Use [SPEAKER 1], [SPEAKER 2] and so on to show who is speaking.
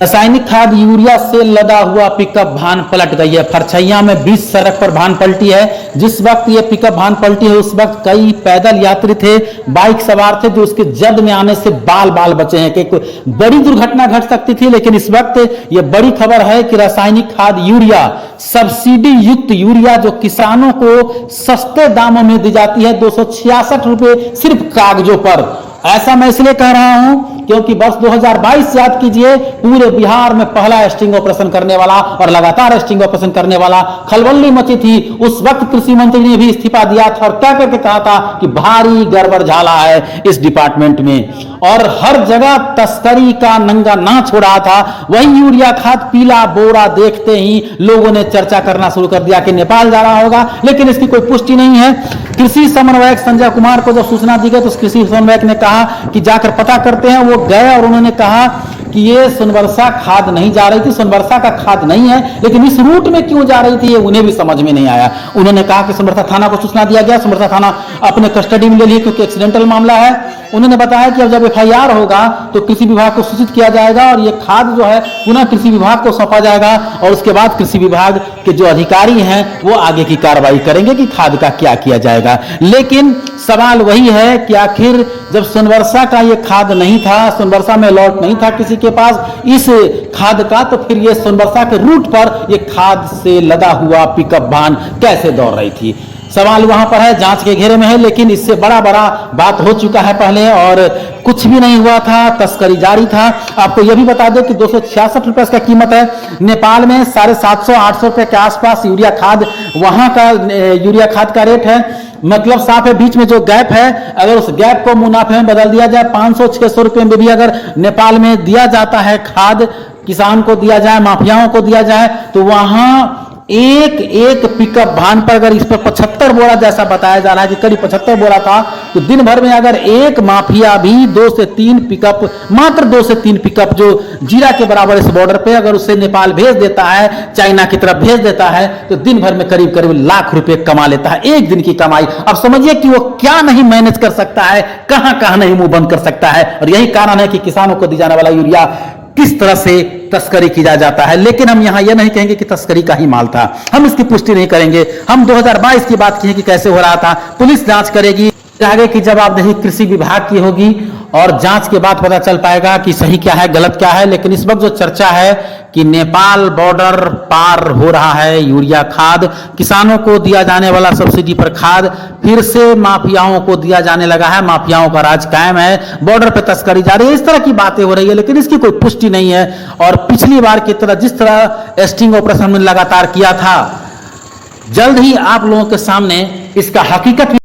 [SPEAKER 1] रासायनिक खाद यूरिया से लदा हुआ पिकअप वाहन पलट गई है। फरछैया में 20 सड़क पर वाहन पलटी है। जिस वक्त ये पिकअप वाहन पलटी है उस वक्त कई पैदल यात्री थे, बाइक सवार थे जो उसके जद में आने से बाल बाल बचे हैं कि कोई बड़ी दुर्घटना घट सकती थी। लेकिन इस वक्त ये बड़ी खबर है कि रासायनिक खाद यूरिया, सब्सिडी युक्त यूरिया जो किसानों को सस्ते दामों में दी जाती है 266 रुपए सिर्फ कागजों पर। ऐसा मैं इसलिए कह रहा हूं क्योंकि वर्ष 2022 याद कीजिए, पूरे बिहार में पहला स्टिंग ऑपरेशन करने वाला और लगातार स्टिंग ऑपरेशन करने वाला खलबली मची थी। उस वक्त कृषि मंत्री ने भी इस्तीफा दिया था और क्या करके कहा था कि भारी गड़बड़ झाला है इस डिपार्टमेंट में, और हर जगह तस्करी का नंगा नाच हो रहा था। वही यूरिया खाद पीला बोरा देखते ही लोगों ने चर्चा करना शुरू कर दिया कि नेपाल जा रहा होगा, लेकिन इसकी कोई पुष्टि नहीं है। कृषि समन्वयक संजय कुमार को जब सूचना दी गई तो कृषि समन्वयक ने कहा कि जाकर पता करते हैं। वो गए और उन्होंने कहा कि ये सोनबरसा खाद नहीं जा रही थी, सोनबरसा का खाद नहीं है, लेकिन इस रूट में क्यों जा रही थी ये उन्हें भी समझ में नहीं आया। उन्होंने कहा कि सोनबरसा थाना को सूचना दिया गया, सोनबरसा थाना अपने कस्टडी में ले लिए क्योंकि एक्सीडेंटल मामला है। उन्होंने बताया कि अब जब FIR होगा तो कृषि विभाग को सूचित किया जाएगा और ये खाद जो है पुनः कृषि विभाग को सौंपा जाएगा और उसके बाद कृषि विभाग के जो अधिकारी हैं वो आगे की कार्रवाई करेंगे कि खाद का क्या किया जाएगा। लेकिन सवाल वही है कि आखिर जब सोनबरसा का ये खाद नहीं था, सोनबरसा में लॉट नहीं था किसी के पास इस खाद का, तो फिर ये सोनबरसा के रूट पर ये खाद से लदा हुआ पिकअप वाहन कैसे दौड़ रही थी? सवाल वहां पर है, जांच के घेरे में है। लेकिन इससे बड़ा बात हो चुका है पहले और कुछ भी नहीं हुआ था, तस्करी जारी था। आपको यह भी बता दें कि 266 रुपए इसका कीमत है। नेपाल में 750-800 रुपए के आसपास यूरिया खाद, वहां का यूरिया खाद का रेट है। मतलब साफ है, बीच में जो गैप है अगर उस गैप को मुनाफे में बदल दिया जाए, 500-600 रुपए में भी अगर नेपाल में दिया जाता है खाद, किसान को दिया जाए, माफियाओं को दिया जाए, तो वहां एक पिकअप वाहन पर अगर इस पर 75 बोरा जैसा बताया जा रहा है कि करीब 75 बोरा था, तो दिन भर में अगर एक माफिया भी 2 से 3 पिकअप, मात्र 2 से 3 पिकअप जो जीरा के बराबर इस बॉर्डर पे अगर उसे नेपाल भेज देता है, चाइना की तरफ भेज देता है, तो दिन भर में करीब करीब लाख रुपए कमा लेता है, एक दिन की कमाई। अब समझिए कि वो क्या नहीं मैनेज कर सकता है, कहां नहीं मुंह बंद कर सकता है। और यही कारण है कि किसानों को दी जाने वाला यूरिया किस तरह से तस्करी किया जाता है। लेकिन हम यहां यह नहीं कहेंगे कि तस्करी का ही माल था, हम इसकी पुष्टि नहीं करेंगे। हम 2022 की बात की कि कैसे हो रहा था, पुलिस जांच करेगी, आगे की जवाबदेही कृषि विभाग की होगी और जांच के बाद पता चल पाएगा कि सही क्या है गलत क्या है। लेकिन इस वक्त जो चर्चा है कि नेपाल बॉर्डर पार हो रहा है यूरिया खाद, किसानों को दिया जाने वाला सब्सिडी पर खाद फिर से माफियाओं को दिया जाने लगा है, माफियाओं का राज कायम है, बॉर्डर पे तस्करी जारी है, इस तरह की बातें हो रही है। लेकिन इसकी कोई पुष्टि नहीं है। और पिछली बार की तरह जिस तरह स्टिंग ऑपरेशन में लगातार किया था, जल्द ही आप लोगों के सामने इसका हकीकत